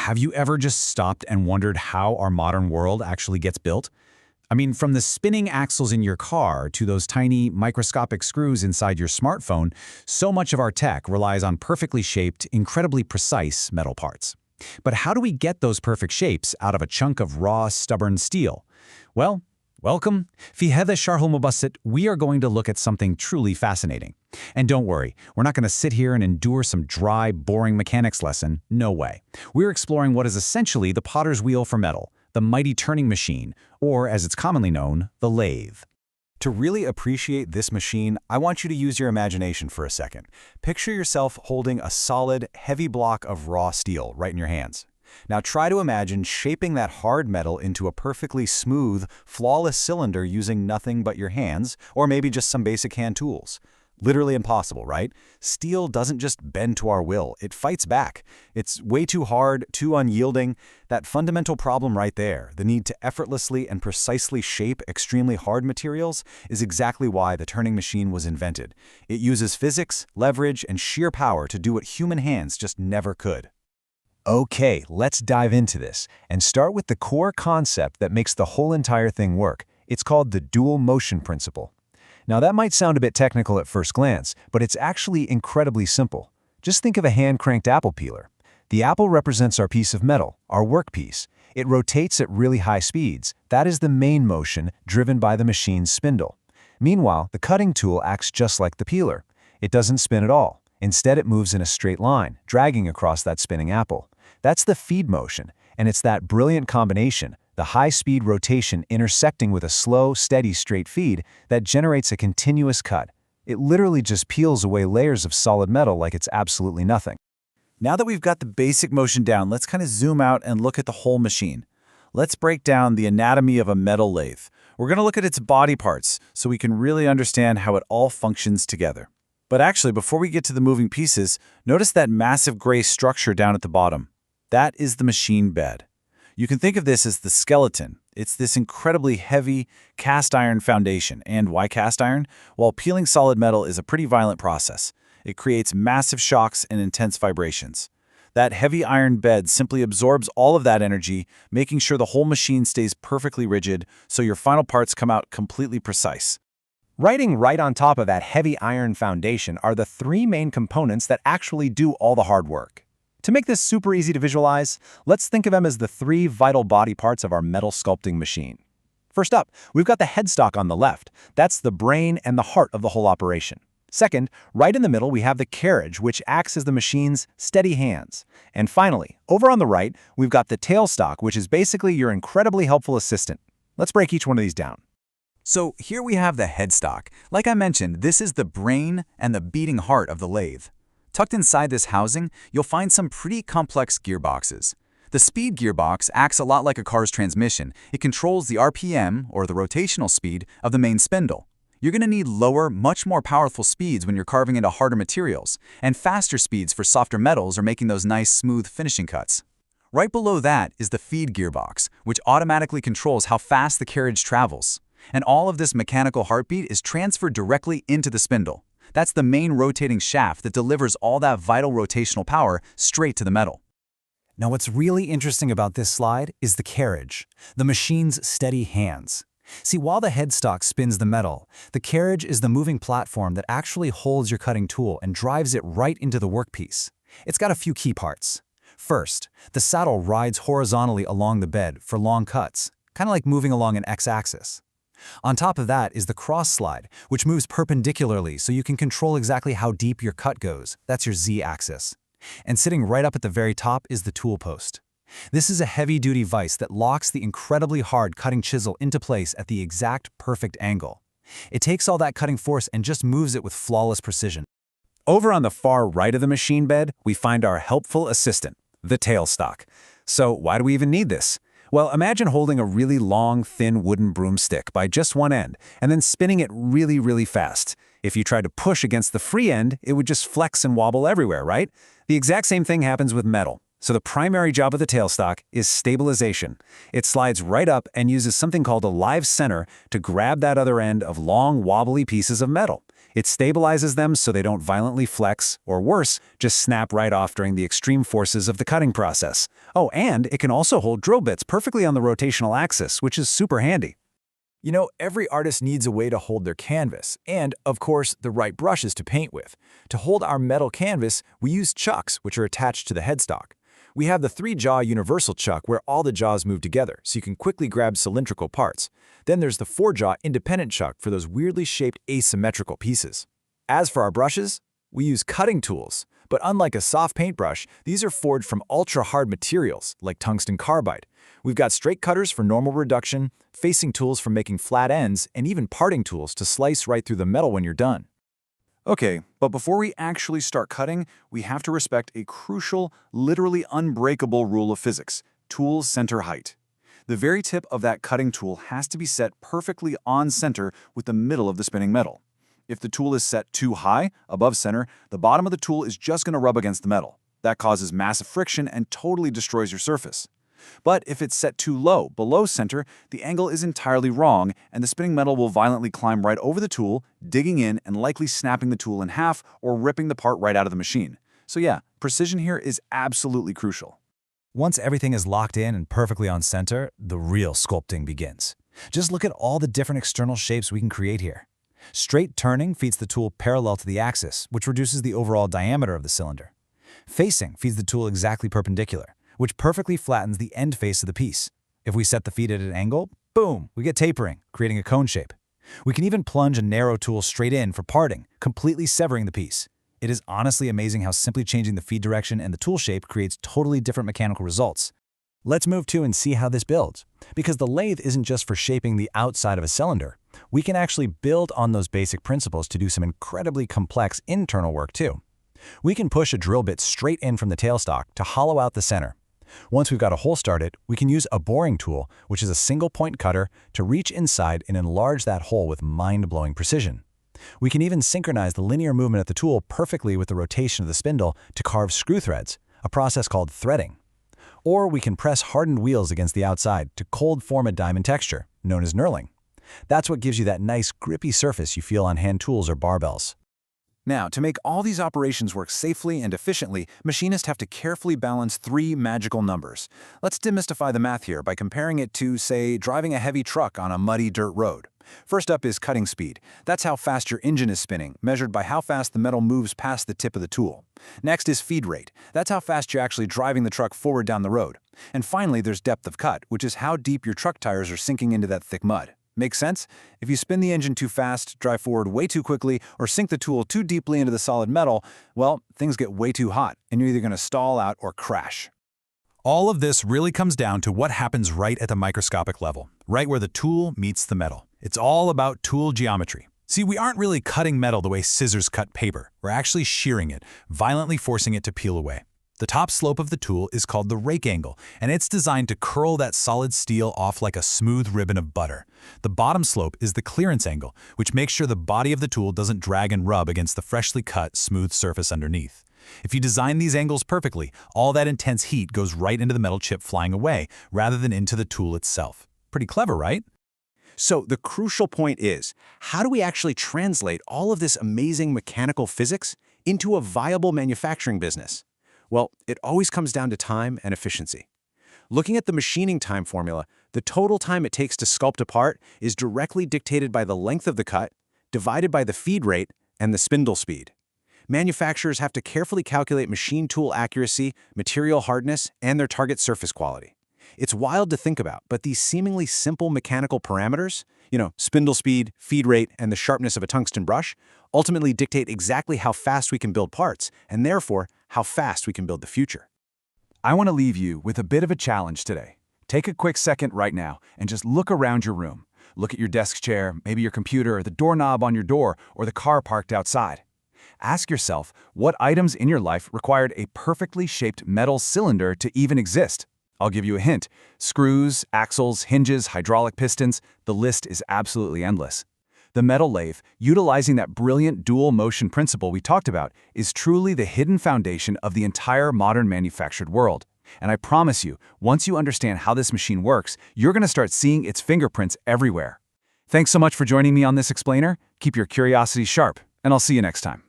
Have you ever just stopped and wondered how our modern world actually gets built? I mean, from the spinning axles in your car to those tiny microscopic screws inside your smartphone, so much of our tech relies on perfectly shaped, incredibly precise metal parts. But how do we get those perfect shapes out of a chunk of raw, stubborn steel? Well, welcome. في هذا الشرح المبسط, we are going to look at something truly fascinating. And don't worry, we're not going to sit here and endure some dry, boring mechanics lesson. No way. We're exploring what is essentially the potter's wheel for metal, the mighty turning machine, or as it's commonly known, the lathe. To really appreciate this machine, I want you to use your imagination for a second. Picture yourself holding a solid, heavy block of raw steel right in your hands. Now try to imagine shaping that hard metal into a perfectly smooth, flawless cylinder using nothing but your hands, or maybe just some basic hand tools. Literally impossible, right? Steel doesn't just bend to our will, it fights back. It's way too hard, too unyielding. That fundamental problem right there, the need to effortlessly and precisely shape extremely hard materials, is exactly why the turning machine was invented. It uses physics, leverage, and sheer power to do what human hands just never could. Okay, let's dive into this and start with the core concept that makes the whole entire thing work. It's called the dual motion principle. Now that might sound a bit technical at first glance, but it's actually incredibly simple. Just think of a hand-cranked apple peeler. The apple represents our piece of metal, our workpiece. It rotates at really high speeds. That is the main motion driven by the machine's spindle. Meanwhile, the cutting tool acts just like the peeler. It doesn't spin at all. Instead, it moves in a straight line, dragging across that spinning apple. That's the feed motion, and it's that brilliant combination, the high-speed rotation intersecting with a slow, steady, straight feed, that generates a continuous cut. It literally just peels away layers of solid metal like it's absolutely nothing. Now that we've got the basic motion down, let's kind of zoom out and look at the whole machine. Let's break down the anatomy of a metal lathe. We're going to look at its body parts so we can really understand how it all functions together. But actually, before we get to the moving pieces, notice that massive gray structure down at the bottom. That is the machine bed. You can think of this as the skeleton. It's this incredibly heavy cast iron foundation. And why cast iron? Well, peeling solid metal is a pretty violent process. It creates massive shocks and intense vibrations. That heavy iron bed simply absorbs all of that energy, making sure the whole machine stays perfectly rigid so your final parts come out completely precise. Riding right on top of that heavy iron foundation are the three main components that actually do all the hard work. To make this super easy to visualize, let's think of them as the three vital body parts of our metal sculpting machine. First up, we've got the headstock on the left. That's the brain and the heart of the whole operation. Second, right in the middle, we have the carriage, which acts as the machine's steady hands. And finally, over on the right, we've got the tailstock, which is basically your incredibly helpful assistant. Let's break each one of these down. So here we have the headstock. Like I mentioned, this is the brain and the beating heart of the lathe. Tucked inside this housing, you'll find some pretty complex gearboxes. The speed gearbox acts a lot like a car's transmission. It controls the RPM, or the rotational speed, of the main spindle. You're going to need lower, much more powerful speeds when you're carving into harder materials, and faster speeds for softer metals or making those nice, smooth finishing cuts. Right below that is the feed gearbox, which automatically controls how fast the carriage travels. And all of this mechanical heartbeat is transferred directly into the spindle. That's the main rotating shaft that delivers all that vital rotational power straight to the metal. Now what's really interesting about this slide is the carriage, the machine's steady hands. See, while the headstock spins the metal, the carriage is the moving platform that actually holds your cutting tool and drives it right into the workpiece. It's got a few key parts. First, the saddle rides horizontally along the bed for long cuts, kind of like moving along an x-axis. On top of that is the cross slide, which moves perpendicularly so you can control exactly how deep your cut goes. That's your z-axis. And sitting right up at the very top is the tool post. This is a heavy-duty vise that locks the incredibly hard cutting chisel into place at the exact perfect angle. It takes all that cutting force and just moves it with flawless precision. Over on the far right of the machine bed, we find our helpful assistant, the tailstock. So why do we even need this? Well, imagine holding a really long, thin wooden broomstick by just one end and then spinning it really, really fast. If you tried to push against the free end, it would just flex and wobble everywhere, right? The exact same thing happens with metal. So the primary job of the tailstock is stabilization. It slides right up and uses something called a live center to grab that other end of long, wobbly pieces of metal. It stabilizes them so they don't violently flex, or worse, just snap right off during the extreme forces of the cutting process. Oh, and it can also hold drill bits perfectly on the rotational axis, which is super handy. You know, every artist needs a way to hold their canvas, and, of course, the right brushes to paint with. To hold our metal canvas, we use chucks, which are attached to the headstock. We have the 3-jaw universal chuck where all the jaws move together, so you can quickly grab cylindrical parts. Then there's the 4-jaw independent chuck for those weirdly shaped asymmetrical pieces. As for our brushes, we use cutting tools. But unlike a soft paintbrush, these are forged from ultra-hard materials, like tungsten carbide. We've got straight cutters for normal reduction, facing tools for making flat ends, and even parting tools to slice right through the metal when you're done. Okay, but before we actually start cutting, we have to respect a crucial, literally unbreakable rule of physics: tool center height. The very tip of that cutting tool has to be set perfectly on center with the middle of the spinning metal. If the tool is set too high, above center, the bottom of the tool is just going to rub against the metal. That causes massive friction and totally destroys your surface. But if it's set too low, below center, the angle is entirely wrong, and the spinning metal will violently climb right over the tool, digging in and likely snapping the tool in half or ripping the part right out of the machine. So yeah, precision here is absolutely crucial. Once everything is locked in and perfectly on center, the real sculpting begins. Just look at all the different external shapes we can create here. Straight turning feeds the tool parallel to the axis, which reduces the overall diameter of the cylinder. Facing feeds the tool exactly perpendicular, which perfectly flattens the end face of the piece. If we set the feet at an angle, boom, we get tapering, creating a cone shape. We can even plunge a narrow tool straight in for parting, completely severing the piece. It is honestly amazing how simply changing the feed direction and the tool shape creates totally different mechanical results. Let's move to and see how this builds. Because the lathe isn't just for shaping the outside of a cylinder. We can actually build on those basic principles to do some incredibly complex internal work too. We can push a drill bit straight in from the tailstock to hollow out the center. Once we've got a hole started, we can use a boring tool, which is a single point cutter, to reach inside and enlarge that hole with mind-blowing precision. We can even synchronize the linear movement of the tool perfectly with the rotation of the spindle to carve screw threads, a process called threading. Or we can press hardened wheels against the outside to cold form a diamond texture, known as knurling. That's what gives you that nice, grippy surface you feel on hand tools or barbells. Now, to make all these operations work safely and efficiently, machinists have to carefully balance 3 magical numbers. Let's demystify the math here by comparing it to, say, driving a heavy truck on a muddy dirt road. First up is cutting speed. That's how fast your engine is spinning, measured by how fast the metal moves past the tip of the tool. Next is feed rate. That's how fast you're actually driving the truck forward down the road. And finally, there's depth of cut, which is how deep your truck tires are sinking into that thick mud. Make sense? If you spin the engine too fast, drive forward way too quickly, or sink the tool too deeply into the solid metal, well, things get way too hot, and you're either going to stall out or crash. All of this really comes down to what happens right at the microscopic level, right where the tool meets the metal. It's all about tool geometry. See, we aren't really cutting metal the way scissors cut paper. We're actually shearing it, violently forcing it to peel away. The top slope of the tool is called the rake angle, and it's designed to curl that solid steel off like a smooth ribbon of butter. The bottom slope is the clearance angle, which makes sure the body of the tool doesn't drag and rub against the freshly cut, smooth surface underneath. If you design these angles perfectly, all that intense heat goes right into the metal chip flying away, rather than into the tool itself. Pretty clever, right? So the crucial point is, how do we actually translate all of this amazing mechanical physics into a viable manufacturing business? Well, it always comes down to time and efficiency. Looking at the machining time formula, the total time it takes to sculpt a part is directly dictated by the length of the cut, divided by the feed rate and the spindle speed. Manufacturers have to carefully calculate machine tool accuracy, material hardness, and their target surface quality. It's wild to think about, but these seemingly simple mechanical parameters, spindle speed, feed rate, and the sharpness of a tungsten brush, ultimately dictate exactly how fast we can build parts, and therefore, how fast we can build the future. I want to leave you with a bit of a challenge today. Take a quick second right now and just look around your room. Look at your desk chair, maybe your computer, the doorknob on your door, or the car parked outside. Ask yourself what items in your life required a perfectly shaped metal cylinder to even exist. I'll give you a hint. Screws, axles, hinges, hydraulic pistons, the list is absolutely endless. The metal lathe, utilizing that brilliant dual motion principle we talked about, is truly the hidden foundation of the entire modern manufactured world. And I promise you, once you understand how this machine works, you're going to start seeing its fingerprints everywhere. Thanks so much for joining me on this explainer. Keep your curiosity sharp, and I'll see you next time.